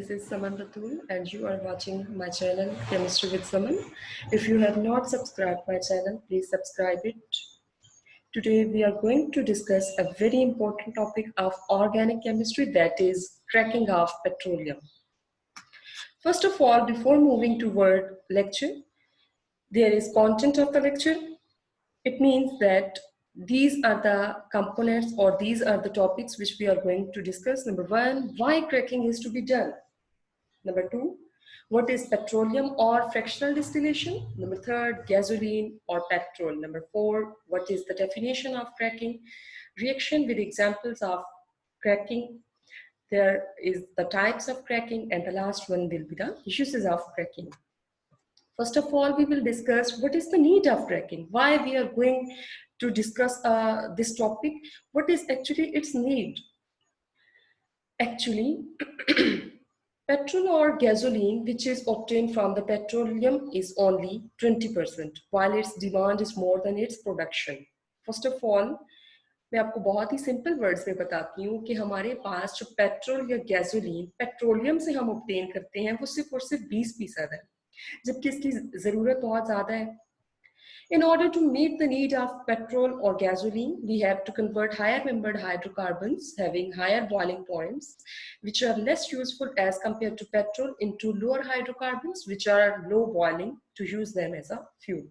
this is Saman Ratul and you are watching my channel Chemistry with Saman. If you have not subscribed my channel, please subscribe it. Today we are going to discuss a very important topic of organic chemistry, that is cracking of petroleum. First of all, before moving toward lecture, there is content of the lecture. It means that these are the components or these are the topics which we are going to discuss. Number one, why cracking is to be done. Number two, what is petroleum or fractional distillation? Number third, gasoline or petrol. Number four, what is the definition of cracking? Reaction with examples of cracking. There is the types of cracking, and the last one will be the uses of cracking. First of all, we will discuss what is the need of cracking, why we are going to discuss this topic, what is actually its need. Actually, petrol or gasoline which is obtained from the petroleum is only 20%, while its demand is more than its production. First of all, मैं आपको बहुत ही simple words में बताती हूँ कि हमारे पास जो petrol या गैसोलीन पेट्रोलियम से हम ऑब्टेन करते हैं वो सिर्फ और सिर्फ 20% है, जबकि इसकी ज़रूरत बहुत ज़्यादा है. In order to meet the need of petrol or gasoline, we have to convert higher membered hydrocarbons having higher boiling points, which are less useful as compared to petrol, into lower hydrocarbons, which are low boiling, to use them as a fuel.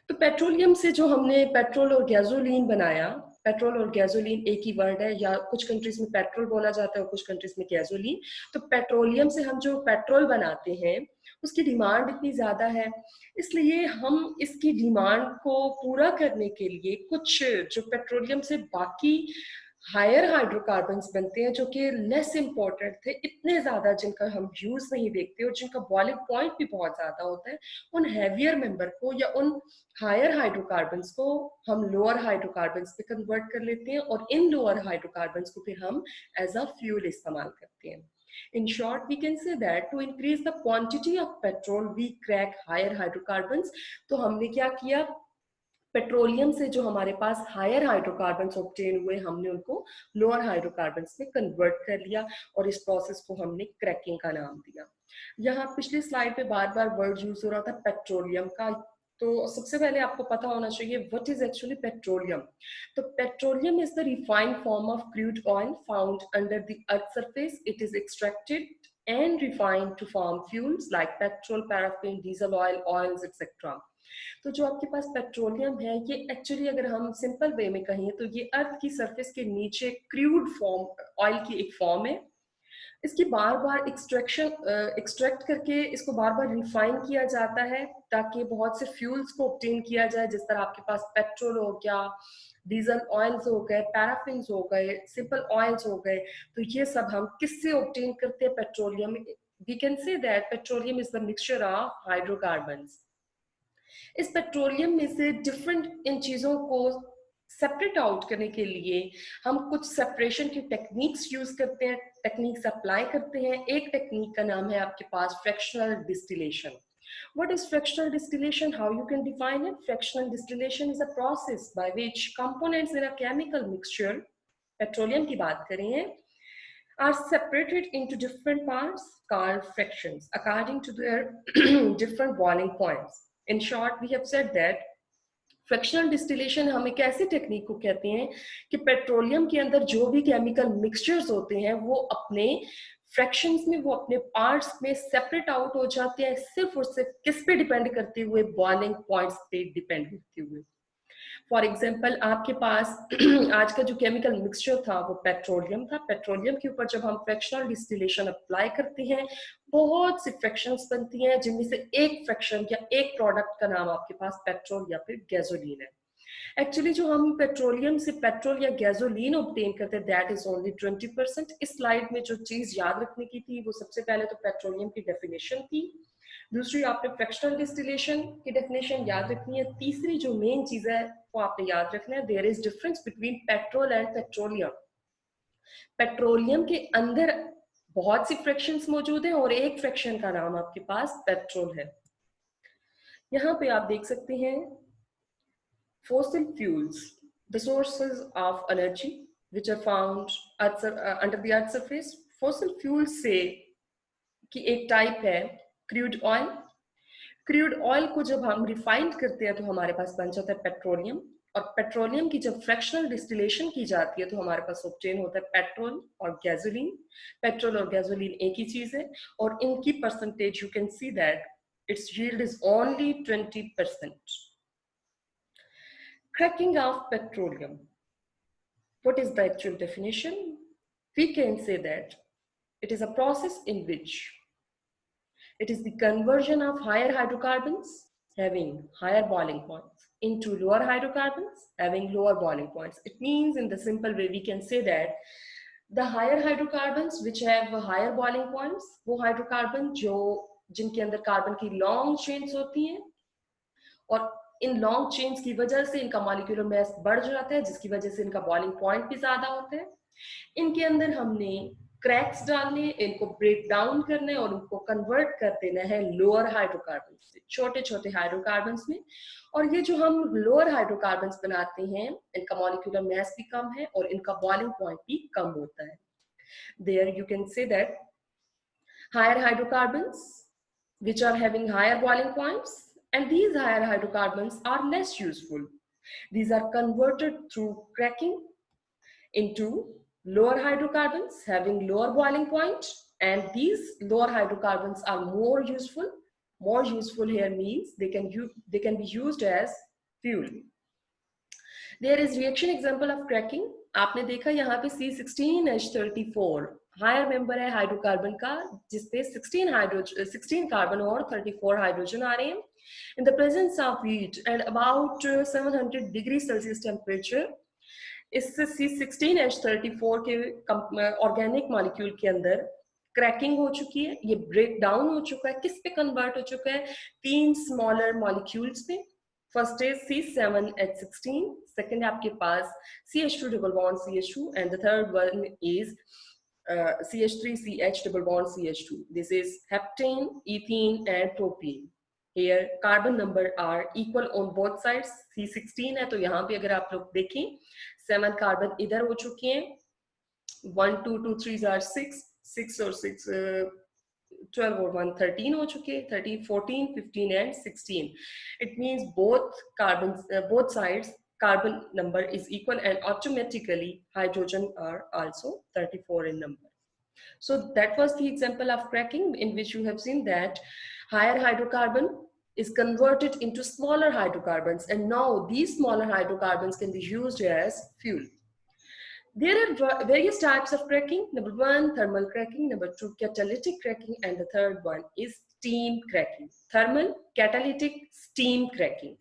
तो petroleum से जो हमने petrol और gasoline बनाया, petrol और gasoline एक ही word है, या कुछ कंट्रीज में पेट्रोल बोला जाता है और कुछ कंट्रीज में गैसोलीन. तो पेट्रोलियम से हम जो पेट्रोल बनाते हैं उसकी डिमांड इतनी ज़्यादा है, इसलिए हम इसकी डिमांड को पूरा करने के लिए कुछ जो पेट्रोलियम से बाकी हायर हाइड्रोकार्बन्स बनते हैं जो कि लेस इम्पोर्टेंट थे, इतने ज़्यादा जिनका हम यूज़ नहीं देखते और जिनका बॉइलिंग पॉइंट भी बहुत ज़्यादा होता है, उन हैवियर मेंबर को या उन हायर हाइड्रोकार्बन्स को हम लोअर हाइड्रोकार्बन्स पे कन्वर्ट कर लेते हैं और इन लोअर हाइड्रोकार्बन्स को फिर हम एज अ फ्यूल इस्तेमाल करते हैं. In short, we can say that to increase the quantity of petrol, we crack higher hydrocarbons. तो हमने क्या किया, पेट्रोलियम से जो हमारे पास हायर हाइड्रोकार्बन्स ऑब्टेन हुए, हमने उनको लोअर हाइड्रोकार्बन्स में कन्वर्ट कर लिया और इस प्रोसेस को हमने क्रैकिंग का नाम दिया. यहाँ पिछली स्लाइड पे बार बार वर्ड यूज हो रहा था पेट्रोलियम का, तो सबसे पहले आपको पता होना चाहिए व्हाट इज एक्चुअली पेट्रोलियम. तो petroleum is the refined form of crude oil found under the earth surface. It is extracted and refined to form fuels like petrol, paraffin, diesel oil, oils, etc. तो जो आपके पास petroleum है ये actually अगर हम simple way में कहें तो ये अर्थ की सरफेस के नीचे क्रूड फॉर्म ऑयल की एक फॉर्म है. इसकी बार बार एक्सट्रैक्ट करके इसको बार बार रिफाइन किया जाता है ताकि बहुत से फ्यूल्स को ऑब्टेन किया जाए, जिस तरह आपके पास पेट्रोल हो गया, डीजल ऑयल्स हो गए, पैराफिन हो गए, सिंपल ऑयल्स हो गए. तो ये सब हम किससे ऑब्टेन करते हैं, petroleum. We can say that petroleum is the mixture of hydrocarbons. इस पेट्रोलियम में से डिफरेंट इन चीज़ों को सेपरेट आउट करने के लिए हम कुछ सेपरेशन की टेक्निक्स यूज करते हैं, टेक्निक्स अप्लाई करते हैं. एक टेक्निक का नाम है आपके पास fractional distillation. What is fractional distillation? How you can define it? Fractional distillation is a process by which components in a chemical mixture, petroleum की बात करें, are separated into different parts called fractions according to their different boiling points. In short, we have said that fractional distillation हम एक ऐसी technique को कहते हैं कि पेट्रोलियम के अंदर जो भी केमिकल मिक्सचर्स होते हैं वो अपने फ्रैक्शंस में, वो अपने पार्ट्स में सेपरेट आउट हो जाते हैं, सिर्फ और सिर्फ किस पे डिपेंड करते हुए, बॉइलिंग पॉइंट्स पे डिपेंड करते हुए. फॉर एग्जाम्पल आपके पास आज का जो केमिकल मिक्सचर था वो पेट्रोलियम था. पेट्रोलियम के ऊपर जब हम फ्रैक्शनल डिस्टिलेशन अप्लाई करते हैं बहुत सी फ्रैक्शंस बनती हैं, जिनमें से एक फ्रैक्शन या एक प्रोडक्ट का नाम आपके पास पेट्रोल या फिर गैसोलीन है. एक्चुअली जो हम पेट्रोलियम से पेट्रोल या गैसोलीन ऑब्टेन करते हैं दैट इज ओनली 20%. इस स्लाइड में जो चीज याद रखने की थी वो सबसे पहले तो पेट्रोलियम की डेफिनेशन थी, दूसरी आपने फ्रैक्शनल डिस्टिलेशन की डेफिनेशन याद रखनी है, तीसरी जो मेन चीज है वो आपने याद रखना है, there is difference between petrol and petroleum. Petroleum के अंदर बहुत सी फ्रैक्शंस मौजूद हैं और एक फ्रैक्शन का नाम आपके पास पेट्रोल है. यहाँ पे आप देख सकते हैं fossil fuels, the sources of energy which are found under the earth's surface. Fossil fuel से कि एक टाइप है क्रूड ऑयल। क्रूड ऑयल को जब हम रिफाइंड करते हैं तो हमारे पास बन जाता है पेट्रोलियम, और पेट्रोलियम की जब फ्रैक्शनल डिस्टिलेशन की जाती है तो हमारे पास ऑब्टेन होता है पेट्रोल और गैसोलीन। पेट्रोल और गैसोलीन एक ही चीज है, और इनकी percentage you can see that its yield is only 20%. Cracking of petroleum. What is the actual definition? We can say that it is a process in which it is the conversion of higher hydrocarbons having higher boiling points into lower hydrocarbons having lower boiling points. It means, in the simple way, we can say that the higher hydrocarbons which have higher boiling points, वो hydrocarbon जो जिनके अंदर carbon की long chains होती हैं, और in long chains की वजह से इनका मॉलिक्यूलर मास बढ़ जाता है, जिसकी वजह से इनका बॉइलिंग पॉइंट भी ज्यादा होता है। इनके अंदर हमने क्रैक्स डालने, इनको ब्रेक डाउन करना है और इनको कन्वर्ट कर देना है लोअर हाइड्रोकार्बन से, छोटे छोटे हाइड्रोकार्बन में। और ये जो हम लोअर हाइड्रोकार्बन बनाते हैं, इनका मॉलिक्यूलर मास भी कम है और इनका बॉइलिंग पॉइंट भी कम होता है। There you can say that higher hydrocarbons which are having higher boiling points, and these higher hydrocarbons are less useful. These are converted through cracking into lower hydrocarbons having lower boiling point, and these lower hydrocarbons are more useful. More useful here means they can be used as fuel. There is reaction example of cracking. आपने देखा यहाँ पे C16H34 higher member है hydrocarbon का, जिसपे 16 carbon और 34 hydrogen आ रहे हैं। In the presence of heat and about 700 degree Celsius temperature, इस C16H34 के ऑर्गेनिक मॉलिक्यूल के अंदर क्रैकिंग हो चुकी है, ये ब्रेक डाउन हो चुका है। किस पे कन्वर्ट हो चुका है? तीन स्मॉलर मॉलिक्यूल्स पे। फर्स्ट इज C7H16, सेकंड है आपके पास CH2 double bond CH2, and the third one is CH3CH double bond CH2. This is heptane, ethene, and propene. Here carbon number are equal on both sides. C16 है तो यहाँ पे अगर आप लोग देखें 7 कार्बन इधर हो चुके हैं, 1 2 2 3 are 6 और 6 12 और 1 13 हो चुके, 13 14 15 and 16. It means both sides carbon number is equal, and automatically hydrogen are also 34 in number. So that was the example of cracking, in which you have seen that higher hydrocarbon is converted into smaller hydrocarbons, and now these smaller hydrocarbons can be used as fuel. There are various types of cracking. Number 1, thermal cracking. Number 2, catalytic cracking. And the third one is steam cracking. Thermal, catalytic, steam cracking.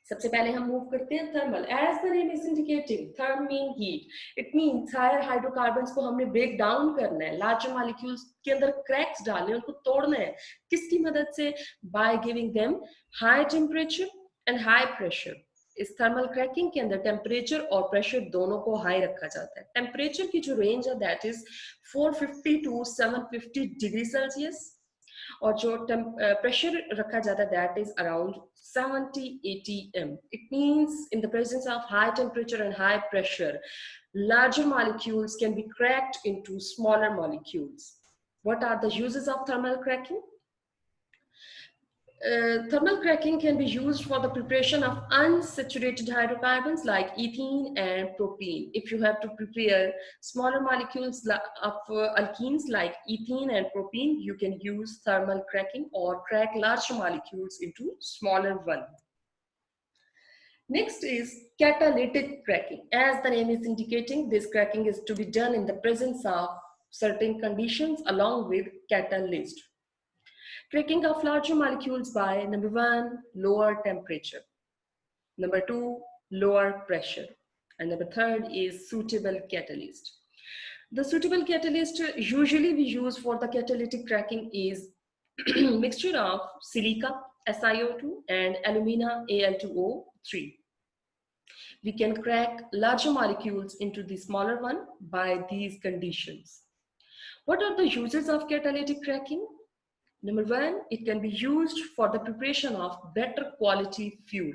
सबसे पहले हम move करते हैं thermal. As the name is indicating, therm mean heat. It means higher hydrocarbons को हमने break down करना है, larger molecules के अंदर क्रैक्स डालने, उनको तोड़ना है। किसकी मदद से? By giving them high temperature and high pressure. इस थर्मल क्रैकिंग के अंदर टेम्परेचर और प्रेशर दोनों को हाई रखा जाता है। टेम्परेचर की जो रेंज है that is 450 to 750 degree Celsius, और जो प्रेशर रखा जाता है that is around 70 atm. It means in the presence of high temperature and high pressure, larger molecules can be cracked into smaller molecules. What are the uses of thermal cracking? Thermal cracking can be used for the preparation of unsaturated hydrocarbons like ethene and propene. If you have to prepare smaller molecules of alkenes like ethene and propene, you can use thermal cracking or crack larger molecules into smaller ones. Next is catalytic cracking. As the name is indicating, this cracking is to be done in the presence of certain conditions along with catalyst. Cracking of larger molecules by number 1, lower temperature, number 2, lower pressure, and number 3 is suitable catalyst. The suitable catalyst usually we use for the catalytic cracking is mixture of silica SiO2 and alumina Al2O3. We can crack larger molecules into the smaller one by these conditions. What are the uses of catalytic cracking? Number 1, it can be used for the preparation of better quality fuel.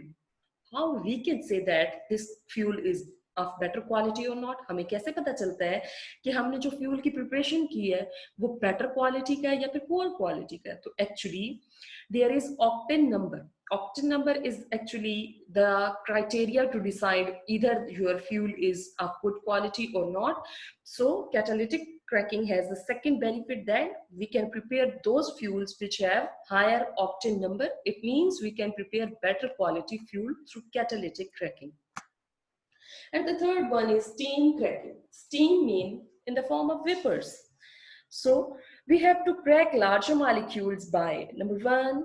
How we can say that this fuel is of better quality or not? हमें कैसे पता चलता है कि हमने जो fuel की preparation की है वो बेटर क्वालिटी का है या फिर पुअर क्वालिटी का है? तो actually there is octane number. Octane number is actually the criteria to decide either your fuel is of good quality or not. So catalytic cracking has the second benefit that we can prepare those fuels which have higher octane number. It means we can prepare better quality fuel through catalytic cracking. And the third one is steam cracking. Steam mean in the form of vapors. So we have to crack larger molecules by, number one,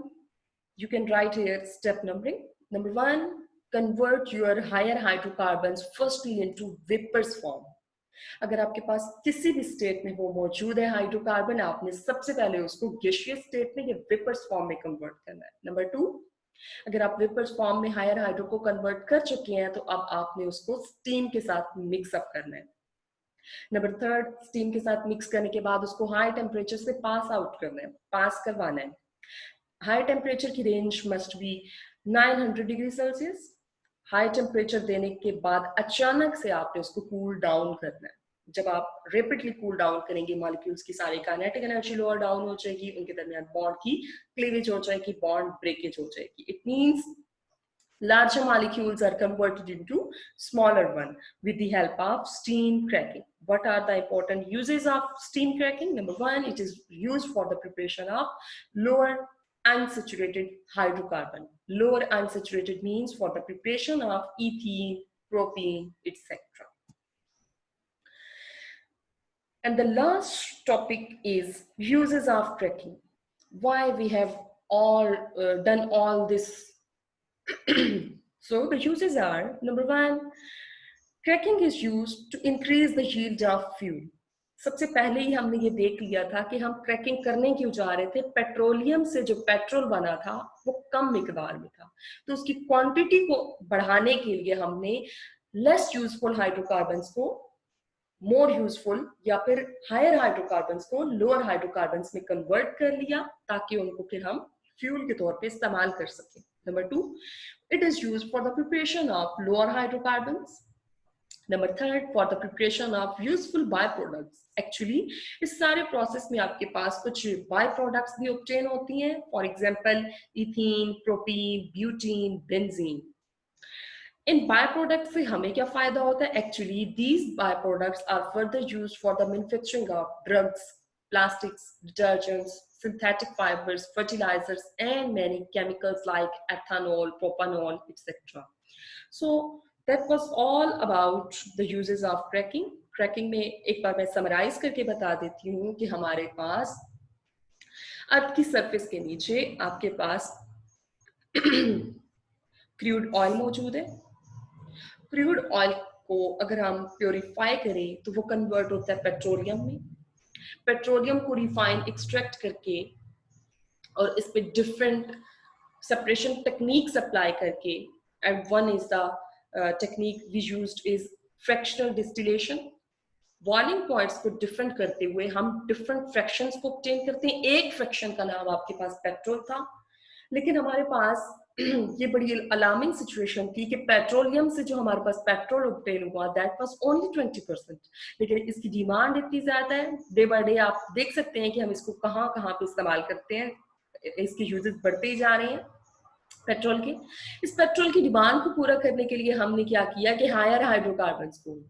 you can write here step numbering. Number one, convert your higher hydrocarbons firstly into vapors form. अगर आपके पास किसी भी state में वो मौजूद है hydrocarbon, आपने सबसे पहले उसको गैसियस स्टेट में या वेपर्स फॉर्म में कन्वर्ट करना है. नंबर टू, अगर आप वेपर्स फॉर्म में हायर हाइड्रो को कन्वर्ट कर चुके हैं तो अब आपने उसको स्टीम के साथ मिक्स अप करना है. नंबर थर्ड, स्टीम के साथ मिक्स करने के बाद उसको हाई टेम्परेचर से पास आउट करना है, पास करवाना है. हाई टेम्परेचर की range must be 900 degree Celsius. High temperature देने के बाद अचानक से आपने उसको कूल डाउन करना है. जब आप रेपिडली कूल डाउन करेंगे, मॉलिक्यूल्स की सारी काइनेटिक एनर्जी लोअर डाउन हो जाएगी, उनके दरमियान बॉन्ड की क्लीवेज हो जाएगी, बॉन्ड ब्रेकेज हो जाएगी. It means larger molecules are converted into smaller one with the help of steam cracking. What are the important uses of steam cracking? Number one, it is used for the preparation of lower unsaturated hydrocarbon. Lower unsaturated means for the preparation of ethene, propene, etc. And the last topic is uses of cracking. Why we have all done all this. So the uses are, number one, cracking is used to increase the yield of fuel. सबसे पहले ही हमने ये देख लिया था कि हम cracking करने क्यों जा रहे थे. पेट्रोलियम से जो पेट्रोल बना था वो कम मिकदार में था, तो उसकी क्वांटिटी को बढ़ाने के लिए हमने लेस यूजफुल हाइड्रोकार्बन्स को मोर यूजफुल या फिर हायर हाइड्रोकार्बन्स को लोअर हाइड्रोकार्बन्स में कन्वर्ट कर लिया ताकि उनको फिर हम फ्यूल के तौर पे इस्तेमाल कर सकें. Number two, it is used for the preparation of lower hydrocarbons. Number third, for the preparation of useful byproducts. Actually, इस सारे process में आपके पास कुछ byproducts भी obtain होती हैं. For example, ethene, propene, butene, benzene. In byproducts से हमें क्या फायदा होता है? Actually, these byproducts are further used for the manufacturing of drugs, plastics, detergents, synthetic fibers, fertilizers, and many chemicals like ethanol, propanol, etc. So that was all about the uses of cracking. Cracking में एक बार मैं summarize करके बता देती हूँ कि हमारे पास अर्थ की सरफेस के नीचे आपके पास क्रूड ऑयल मौजूद है. क्रूड ऑयल को अगर हम प्योरीफाई करें तो वो कन्वर्ट होता है पेट्रोलियम में. पेट्रोलियम को रिफाइन एक्सट्रैक्ट करके और इस पे डिफरेंट सेपरेशन टेक्निक्स अप्लाई करके, and one is the technique we used is fractional distillation. Boiling points को डिफरेंट करते हुए हम डिफरेंट फ्रैक्शंस को ऑब्टेन करते हैं. एक फ्रैक्शन का नाम आपके पास पेट्रोल था, लेकिन हमारे पास ये बड़ी अलार्मिंग सिचुएशन थी कि पेट्रोलियम से जो हमारे पास पेट्रोल ऑब्टेन हुआ दैट वाज ओनली 20%, लेकिन इसकी डिमांड इतनी ज्यादा है. डे बाय डे आप देख सकते हैं कि हम इसको कहाँ कहाँ पे इस्तेमाल करते हैं. इसके यूजेस बढ़ते ही जा रहे हैं पेट्रोल के. इस पेट्रोल की डिमांड को पूरा करने के लिए हमने क्या किया कि हायर हाइड्रोकार्बन्स को,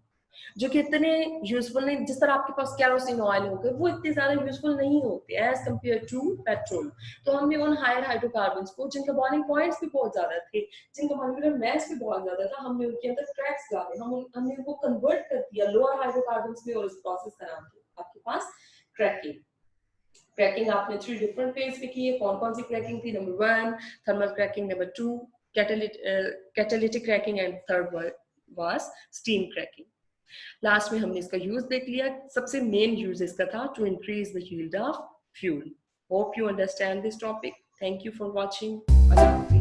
जो कि इतने यूजफुल नहीं, जिस तरह आपके पास कैरोसिन ऑयल हो गए, वो इतने ज्यादा यूजफुल नहीं होते एज कम्पेयर टू पेट्रोल. तो हमने उन हायर हाइड्रोकार्बन्स को जिनका बॉइलिंग पॉइंट्स भी बहुत ज्यादा थे, जिनका मॉलिक्यूलर मास भी बहुत ज्यादा था, हमने उनके अंदर क्रैक्स डाले, हमने उनको कन्वर्ट कर दिया लोअर हाइड्रोकार्बन्स में, और इस प्रोसेस का नाम था आपके पास क्रैकिंग. क्रैकिंग आपने 3 डिफरेंट फेज पे की है. कौन कौन सी क्रैकिंग थी? Number 1 thermal cracking, number 2 catalytic cracking, and third was steam cracking. Last में हमने इसका यूज देख लिया. सबसे मेन यूज इसका था to increase the yield of fuel. Hope you understand this topic. Thank you for watching.